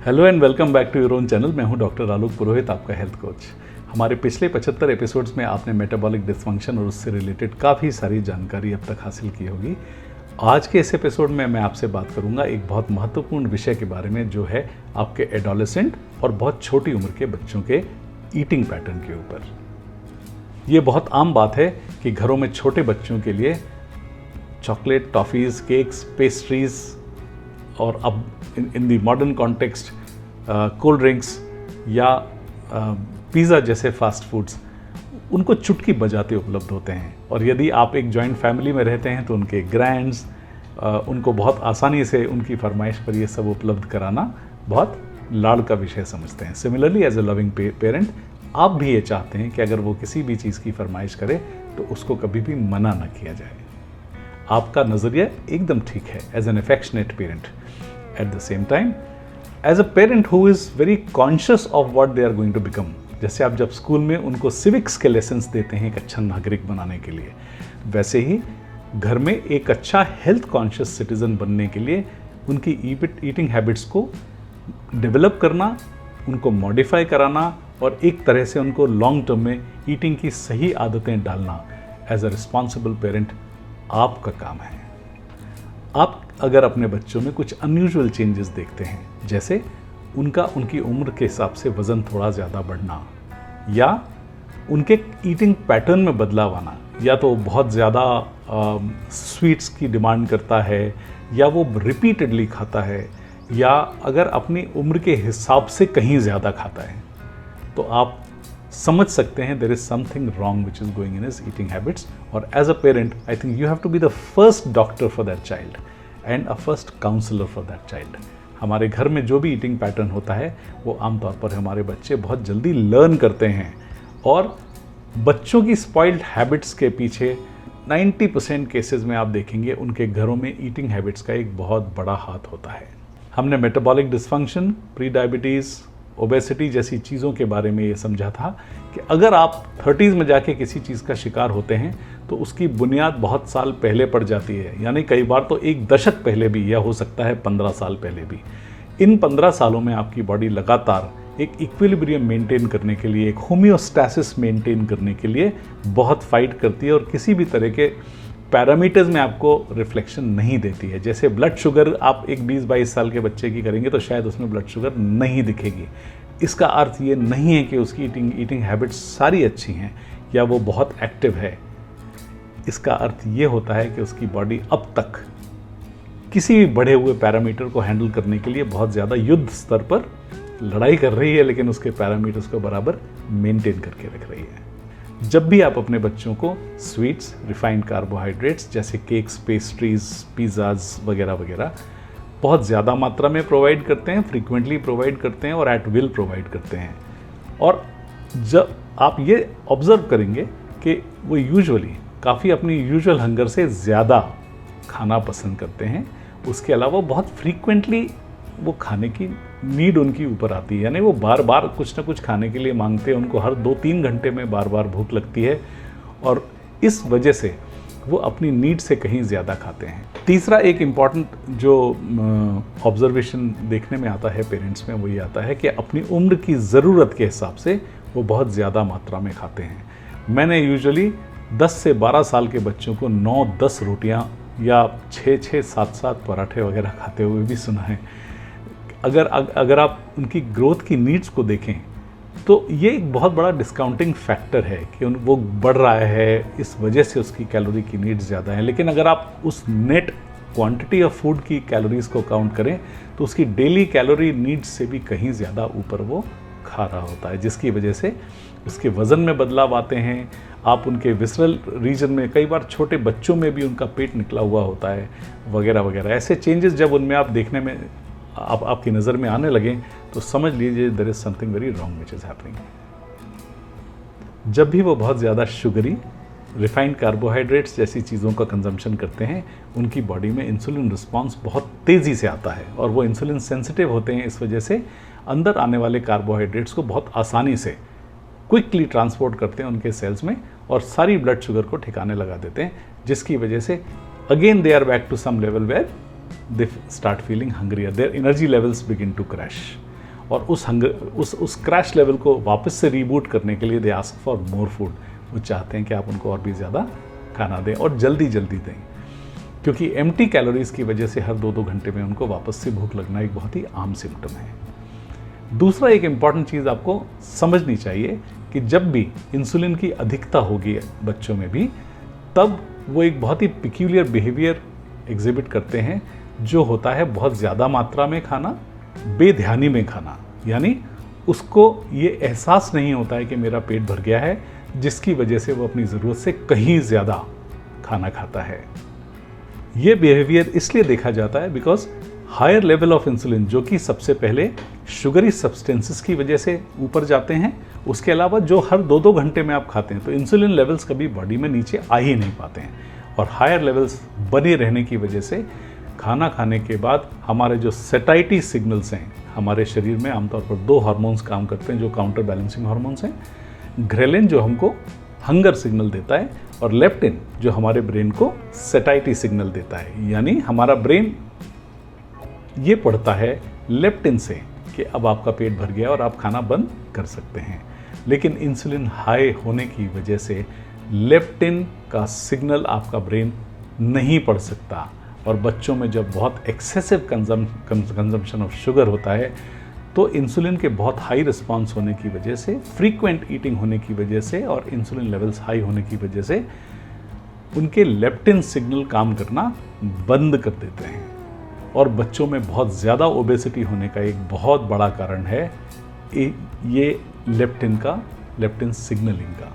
Hello and welcome back to your own channel. मैं हूं doctor आलोक पुरोहित, आपका हेल्थ कोच। हमारे पिछले 75 एपिसोड्स में आपने मेटाबॉलिक डिसफंक्शन और उससे रिलेटेड काफ़ी सारी जानकारी अब तक हासिल की होगी। आज के इस एपिसोड में मैं आपसे बात करूंगा एक बहुत महत्वपूर्ण विषय के बारे में, जो है आपके एडोलेसेंट और बहुत छोटी उम्र के बच्चों के ईटिंग पैटर्न के ऊपर। ये बहुत आम बात है कि घरों में छोटे बच्चों के लिए चॉकलेट, टॉफ़ीज़, केक्स, पेस्ट्रीज़ और अब in the modern context cold drinks या पिज़्ज़ा जैसे फास्ट फूड्स उनको चुटकी बजाते उपलब्ध होते हैं। और यदि आप एक जॉइंट फैमिली में रहते हैं तो उनके ग्रैंड्स उनको बहुत आसानी से उनकी फरमाइश पर ये सब उपलब्ध कराना बहुत लाड़ का विषय समझते हैं। Similarly as a loving parent, आप भी ये चाहते हैं कि अगर वो किसी भी चीज़ की फरमाइश करे तो उसको कभी भी मना ना किया जाए। आपका नज़रिया एकदम ठीक है as an affectionate parent. At the same time, as a parent who is very conscious of what they are going to become, जैसे आप जब स्कूल में उनको सिविक्स के लेसन्स देते हैं एक अच्छा नागरिक बनाने के लिए, वैसे ही घर में एक अच्छा हेल्थ कॉन्शियस सिटीज़न बनने के लिए उनकी ईटिंग हैबिट्स को डेवलप करना, उनको मॉडिफाई कराना और एक तरह से उनको लॉन्ग टर्म में ईटिंग की सही आदतें डालना एज अ रिस्पॉन्सिबल पेरेंट आपका काम है। आप अगर अपने बच्चों में कुछ अनयूजुअल चेंजेस देखते हैं, जैसे उनकी उम्र के हिसाब से वज़न थोड़ा ज़्यादा बढ़ना, या उनके ईटिंग पैटर्न में बदलाव आना, या तो बहुत ज़्यादा स्वीट्स की डिमांड करता है, या वो रिपीटेडली खाता है, या अगर अपनी उम्र के हिसाब से कहीं ज़्यादा खाता है, तो आप समझ सकते हैं there is something wrong which is going in his eating habits. और as a parent, I think you have to be the first doctor for that child and a first counsellor for that child. हमारे घर में जो भी eating pattern होता है वो आमतौर पर हमारे बच्चे बहुत जल्दी लर्न करते हैं, और बच्चों की स्पॉइल्ड हैबिट्स के पीछे 90% केसेस में आप देखेंगे उनके घरों में ईटिंग हैबिट्स का एक बहुत बड़ा हाथ होता है। हमने metabolic dysfunction, pre diabetes, obesity जैसी चीज़ों के बारे में ये समझा था कि अगर आप 30s में जाके किसी चीज़ का शिकार होते हैं तो उसकी बुनियाद बहुत साल पहले पड़ जाती है, यानी कई बार तो एक दशक पहले भी, या हो सकता है 15 साल पहले भी। इन 15 सालों में आपकी बॉडी लगातार एक इक्विलिब्रियम मेंटेन करने के लिए, एक होम्योस्टैसिस मेंटेन करने के लिए बहुत फाइट करती है और किसी भी तरह के पैरामीटर्स में आपको रिफ्लेक्शन नहीं देती है। जैसे ब्लड शुगर आप एक 20-22 साल के बच्चे की करेंगे तो शायद उसमें ब्लड शुगर नहीं दिखेगी। इसका अर्थ ये नहीं है कि उसकी ईटिंग हैबिट्स सारी अच्छी हैं या वो बहुत एक्टिव है। इसका अर्थ ये होता है कि उसकी बॉडी अब तक किसी भी बढ़े हुए पैरामीटर को हैंडल करने के लिए बहुत ज़्यादा युद्ध स्तर पर लड़ाई कर रही है, लेकिन उसके पैरामीटर्स को बराबर मेंटेन करके रख रही है। जब भी आप अपने बच्चों को स्वीट्स, रिफाइंड कार्बोहाइड्रेट्स जैसे केक्स, पेस्ट्रीज, पिज़्ज़ाज वगैरह वगैरह बहुत ज़्यादा मात्रा में प्रोवाइड करते हैं, फ्रीक्वेंटली प्रोवाइड करते हैं और एट विल प्रोवाइड करते हैं, और जब आप ये ऑब्ज़र्व करेंगे कि वो यूजुअली काफ़ी अपनी यूजुअल हंगर से ज़्यादा खाना पसंद करते हैं, उसके अलावा बहुत फ्रीक्वेंटली वो खाने की नीड उनकी ऊपर आती है, यानी वो बार बार कुछ ना कुछ खाने के लिए मांगते हैं, उनको हर 2-3 घंटे में बार बार भूख लगती है, और इस वजह से वो अपनी नीड से कहीं ज़्यादा खाते हैं। तीसरा एक इम्पॉर्टेंट जो ऑब्जर्वेशन देखने में आता है पेरेंट्स में, वो ये आता है कि अपनी उम्र की ज़रूरत के हिसाब से वो बहुत ज़्यादा मात्रा में खाते हैं। मैंने यूजुअली 10 से 12 साल के बच्चों को 9-10 रोटियाँ या 6-6, 7-7 पराठे वगैरह खाते हुए भी सुना है। अगर आप उनकी ग्रोथ की नीड्स को देखें तो ये एक बहुत बड़ा डिस्काउंटिंग फैक्टर है कि वो बढ़ रहा है, इस वजह से उसकी कैलोरी की नीड्स ज़्यादा है। लेकिन अगर आप उस नेट क्वांटिटी ऑफ फूड की कैलोरीज को काउंट करें तो उसकी डेली कैलोरी नीड्स से भी कहीं ज़्यादा ऊपर वो खा रहा होता है, जिसकी वजह से उसके वज़न में बदलाव आते हैं। आप उनके विसरल रीजन में, कई बार छोटे बच्चों में भी उनका पेट निकला हुआ होता है वगैरह वगैरह। ऐसे चेंजेस जब उनमें आप देखने में आपकी नज़र में आने लगें तो समझ लीजिए there is something very wrong which is happening. जब भी वो बहुत ज़्यादा शुगरी, रिफाइंड कार्बोहाइड्रेट्स जैसी चीज़ों का कंजम्पशन करते हैं, उनकी बॉडी में इंसुलिन रिस्पांस बहुत तेज़ी से आता है, और वो इंसुलिन सेंसिटिव होते हैं। इस वजह से अंदर आने वाले कार्बोहाइड्रेट्स को बहुत आसानी से क्विकली ट्रांसपोर्ट करते हैं उनके सेल्स में, और सारी ब्लड शुगर को ठिकाने लगा देते हैं, जिसकी वजह से again they are back to some level where they start feeling hungrier, their energy levels begin to crash. और उस क्रैश लेवल को वापस से रीबूट करने के लिए they ask for more food. वो चाहते हैं कि आप उनको और भी ज़्यादा खाना दें और जल्दी जल्दी दें, क्योंकि एम्प्टी कैलोरीज की वजह से हर 2-2 घंटे में उनको वापस से भूख लगना एक बहुत ही आम सिम्टम है। दूसरा एक इम्पॉर्टेंट चीज़ आपको समझनी चाहिए कि जब भी इंसुलिन की अधिकता होगी बच्चों में भी, तब वो एक बहुत ही पिक्यूलियर बिहेवियर एग्जिबिट करते हैं, जो होता है बहुत ज़्यादा मात्रा में खाना, बेध्यानी में खाना। यानी उसको ये एहसास नहीं होता है कि मेरा पेट भर गया है, जिसकी वजह से वो अपनी ज़रूरत से कहीं ज़्यादा खाना खाता है। ये बिहेवियर इसलिए देखा जाता है because higher level of insulin, जो कि सबसे पहले शुगरी सब्सटेंसेस की वजह से ऊपर जाते हैं, उसके अलावा जो हर 2-2 घंटे में आप खाते हैं, तो इंसुलिन लेवल्स कभी बॉडी में नीचे आ ही नहीं पाते हैं। और हायर लेवल्स बने रहने की वजह से खाना खाने के बाद हमारे जो सेटाइटी सिग्नल्स हैं, हमारे शरीर में आमतौर पर 2 हार्मोन्स काम करते हैं जो काउंटर बैलेंसिंग हार्मोन्स हैं। ग्रेलिन जो हमको हंगर सिग्नल देता है, और लेप्टिन जो हमारे ब्रेन को सेटाइटी सिग्नल देता है। यानी हमारा ब्रेन ये पढ़ता है लेप्टिन से कि अब आपका पेट भर गया और आप खाना बंद कर सकते हैं। लेकिन इंसुलिन हाई होने की वजह से लेप्टिन का सिग्नल आपका ब्रेन नहीं पढ़ सकता, और बच्चों में जब बहुत एक्सेसिव कंजम्पशन ऑफ शुगर होता है, तो इंसुलिन के बहुत हाई रिस्पांस होने की वजह से, फ्रीक्वेंट ईटिंग होने की वजह से और इंसुलिन लेवल्स हाई होने की वजह से उनके लेप्टिन सिग्नल काम करना बंद कर देते हैं। और बच्चों में बहुत ज़्यादा ओबेसिटी होने का एक बहुत बड़ा कारण है ये लेप्टिन सिग्नलिंग का।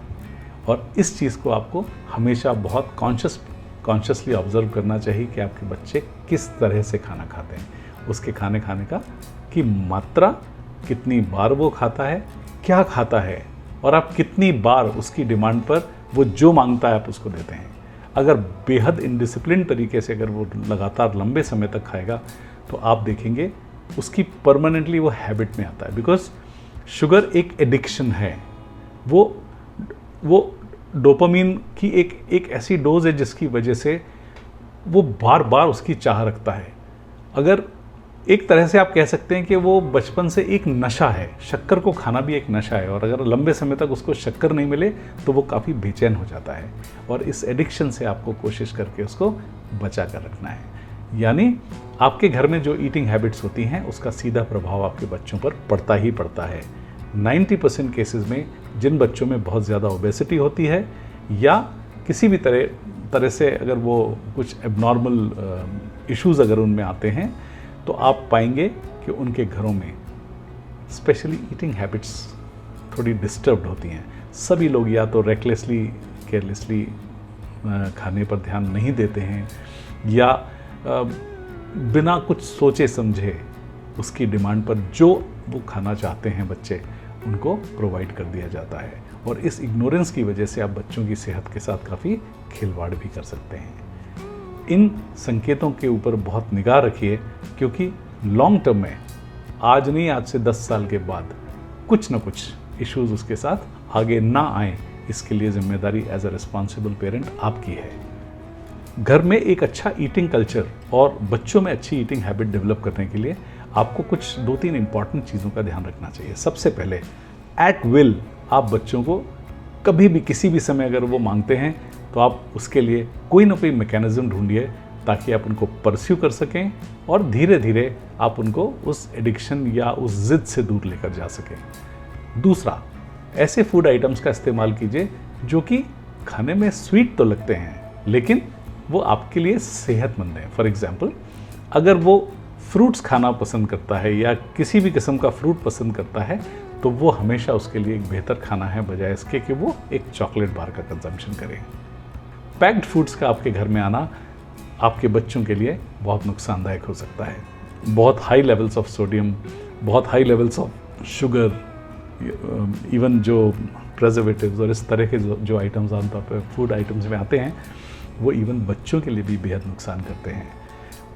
और इस चीज़ को आपको हमेशा बहुत कॉन्शियसली ऑब्जर्व करना चाहिए कि आपके बच्चे किस तरह से खाना खाते हैं, उसके खाने का की मात्रा, कितनी बार वो खाता है, क्या खाता है, और आप कितनी बार उसकी डिमांड पर वो जो मांगता है आप उसको देते हैं। अगर बेहद इनडिसिप्लिन तरीके से अगर वो लगातार लंबे समय तक खाएगा, तो आप देखेंगे उसकी परमानेंटली वो हैबिट में आता है। बिकॉज शुगर एक एडिक्शन है, वो डोपामीन की एक ऐसी डोज है जिसकी वजह से वो बार बार उसकी चाह रखता है। अगर एक तरह से आप कह सकते हैं कि वो बचपन से एक नशा है, शक्कर को खाना भी एक नशा है, और अगर लंबे समय तक उसको शक्कर नहीं मिले तो वो काफ़ी बेचैन हो जाता है। और इस एडिक्शन से आपको कोशिश करके उसको बचा कर रखना है। यानी आपके घर में जो ईटिंग हैबिट्स होती हैं, उसका सीधा प्रभाव आपके बच्चों पर पड़ता ही पड़ता है। 90% केसेस में जिन बच्चों में बहुत ज़्यादा ओबेसिटी होती है, या किसी भी तरह से अगर वो कुछ एबनॉर्मल इश्यूज़ अगर उनमें आते हैं, तो आप पाएंगे कि उनके घरों में स्पेशली ईटिंग हैबिट्स थोड़ी डिस्टर्ब्ड होती हैं। सभी लोग या तो रेकलेसली, केयरलेसली खाने पर ध्यान नहीं देते हैं, या बिना कुछ सोचे समझे उसकी डिमांड पर जो वो खाना चाहते हैं बच्चे, उनको प्रोवाइड कर दिया जाता है। और इस इग्नोरेंस की वजह से आप बच्चों की सेहत के साथ काफ़ी खिलवाड़ भी कर सकते हैं। इन संकेतों के ऊपर बहुत निगाह रखिए, क्योंकि लॉन्ग टर्म में, आज नहीं आज से 10 साल के बाद, कुछ ना कुछ इश्यूज उसके साथ आगे ना आए, इसके लिए जिम्मेदारी एज अ रिस्पॉन्सिबल पेरेंट आपकी है। घर में एक अच्छा ईटिंग कल्चर और बच्चों में अच्छी ईटिंग हैबिट डेवलप करने के लिए आपको कुछ 2-3 इंपॉर्टेंट चीज़ों का ध्यान रखना चाहिए। सबसे पहले, एट विल आप बच्चों को कभी भी किसी भी समय अगर वो मांगते हैं, तो आप उसके लिए कोई ना कोई मैकेनिज्म ढूंढिए ताकि आप उनको परस्यू कर सकें, और धीरे धीरे आप उनको उस एडिक्शन या उस जिद से दूर लेकर जा सकें। दूसरा, ऐसे फूड आइटम्स का इस्तेमाल कीजिए जो कि खाने में स्वीट तो लगते हैं, लेकिन वो आपके लिए सेहतमंद है। फॉर एग्जाम्पल, अगर वो फ्रूट्स खाना पसंद करता है या किसी भी किस्म का फ्रूट पसंद करता है, तो वो हमेशा उसके लिए एक बेहतर खाना है, बजाय इसके कि वो एक चॉकलेट बार का कंजम्पशन करे। पैक्ड फूड्स का आपके घर में आना आपके बच्चों के लिए बहुत नुकसानदायक हो सकता है। बहुत हाई लेवल्स ऑफ सोडियम, बहुत high levels of sugar, even जो प्रिजर्वेटिव्स और इस तरह के जो आइटम्स आमतौर पर फूड आइटम्स में आते हैं, वो इवन बच्चों के लिए भी बेहद नुकसान करते हैं।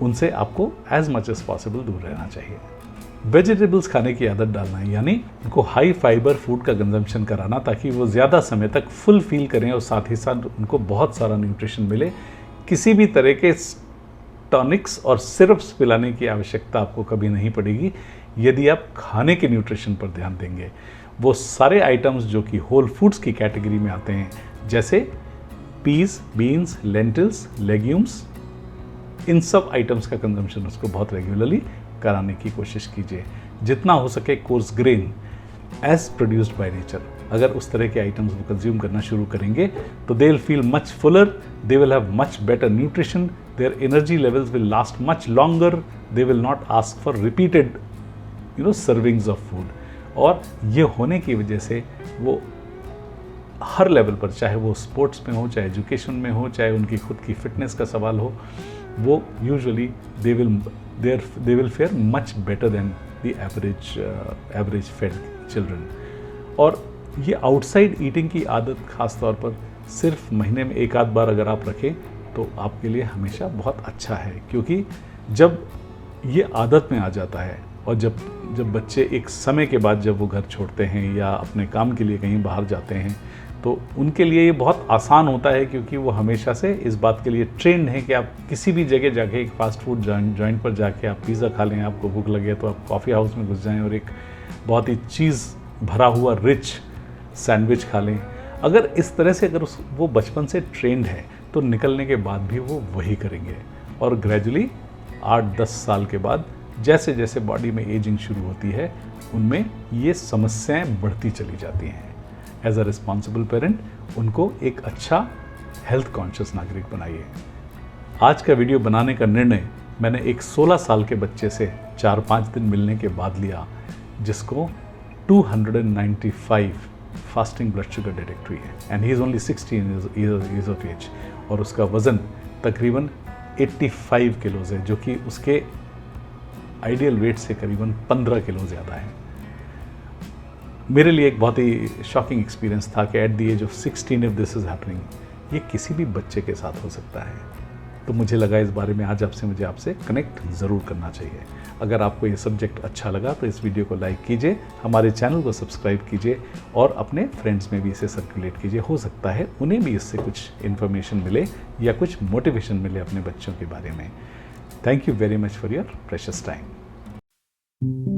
उनसे आपको एज मच एज पॉसिबल दूर रहना चाहिए। वेजिटेबल्स खाने की आदत डालना है, यानी उनको हाई फाइबर फूड का कंजम्पशन कराना, ताकि वो ज़्यादा समय तक फुल फील करें और साथ ही साथ उनको बहुत सारा न्यूट्रिशन मिले। किसी भी तरह के टॉनिक्स और सिरप्स पिलाने की आवश्यकता आपको कभी नहीं पड़ेगी यदि आप खाने के न्यूट्रिशन पर ध्यान देंगे। वो सारे आइटम्स जो कि होल फूड्स की कैटेगरी में आते हैं, जैसे पीस, बीन्स, लेंटिल्स, लेग्यूम्स, इन सब आइटम्स का कंजम्पशन उसको बहुत रेगुलरली कराने की कोशिश कीजिए। जितना हो सके coarse grain as produced by nature, अगर उस तरह के आइटम्स वो कंज्यूम करना शुरू करेंगे तो they will feel much Fuller, they will have much better nutrition, their energy levels will last much longer, they will not ask for repeated servings of food. और ये होने की वजह से वो हर लेवल पर, चाहे वो स्पोर्ट्स में हो, चाहे एजुकेशन में हो, चाहे उनकी खुद की फिटनेस का सवाल हो, वो usually they will fare much better than the average fed children. और ये आउटसाइड ईटिंग की आदत खास तौर पर सिर्फ महीने में एक आध बार अगर आप रखें तो आपके लिए हमेशा बहुत अच्छा है, क्योंकि जब ये आदत में आ जाता है और जब बच्चे एक समय के बाद जब वो घर छोड़ते हैं या अपने काम के लिए कहीं बाहर जाते हैं तो उनके लिए ये बहुत आसान होता है, क्योंकि वो हमेशा से इस बात के लिए ट्रेंड है कि आप किसी भी जगह जाके एक फास्ट फूड जॉइंट पर जाके आप पिज़्ज़ा खा लें, आपको भूख लगे तो आप कॉफ़ी हाउस में घुस जाएं और एक बहुत ही चीज़ भरा हुआ रिच सैंडविच खा लें। अगर इस तरह से अगर वो बचपन से ट्रेंड है तो निकलने के बाद भी वो वही करेंगे, और ग्रेजुअली 8-10 साल के बाद जैसे जैसे बॉडी में एजिंग शुरू होती है उनमें ये समस्याएं बढ़ती चली जाती हैं। एज अ रिस्पॉन्सिबल पेरेंट उनको एक अच्छा हेल्थ कॉन्शियस नागरिक बनाइए। आज का वीडियो बनाने का निर्णय मैंने एक 16 साल के बच्चे से 4-5 दिन मिलने के बाद लिया, जिसको 295 फास्टिंग ब्लड शुगर डिटेक्ट हुई है and he is only 16 years of age, और उसका वज़न तकरीबन 85 किलोज़ है, जो कि उसके आइडियल वेट से करीबन 15 किलो ज़्यादा है। मेरे लिए एक बहुत ही शॉकिंग एक्सपीरियंस था कि at the age of 16 if this is happening, ये किसी भी बच्चे के साथ हो सकता है। तो मुझे लगा इस बारे में आज मुझे आपसे कनेक्ट ज़रूर करना चाहिए। अगर आपको ये सब्जेक्ट अच्छा लगा तो इस वीडियो को लाइक कीजिए, हमारे चैनल को सब्सक्राइब कीजिए और अपने फ्रेंड्स में भी इसे सर्कुलेट कीजिए। हो सकता है उन्हें भी इससे कुछ इन्फॉर्मेशन मिले या कुछ मोटिवेशन मिले अपने बच्चों के बारे में। Thank you very much for your precious time.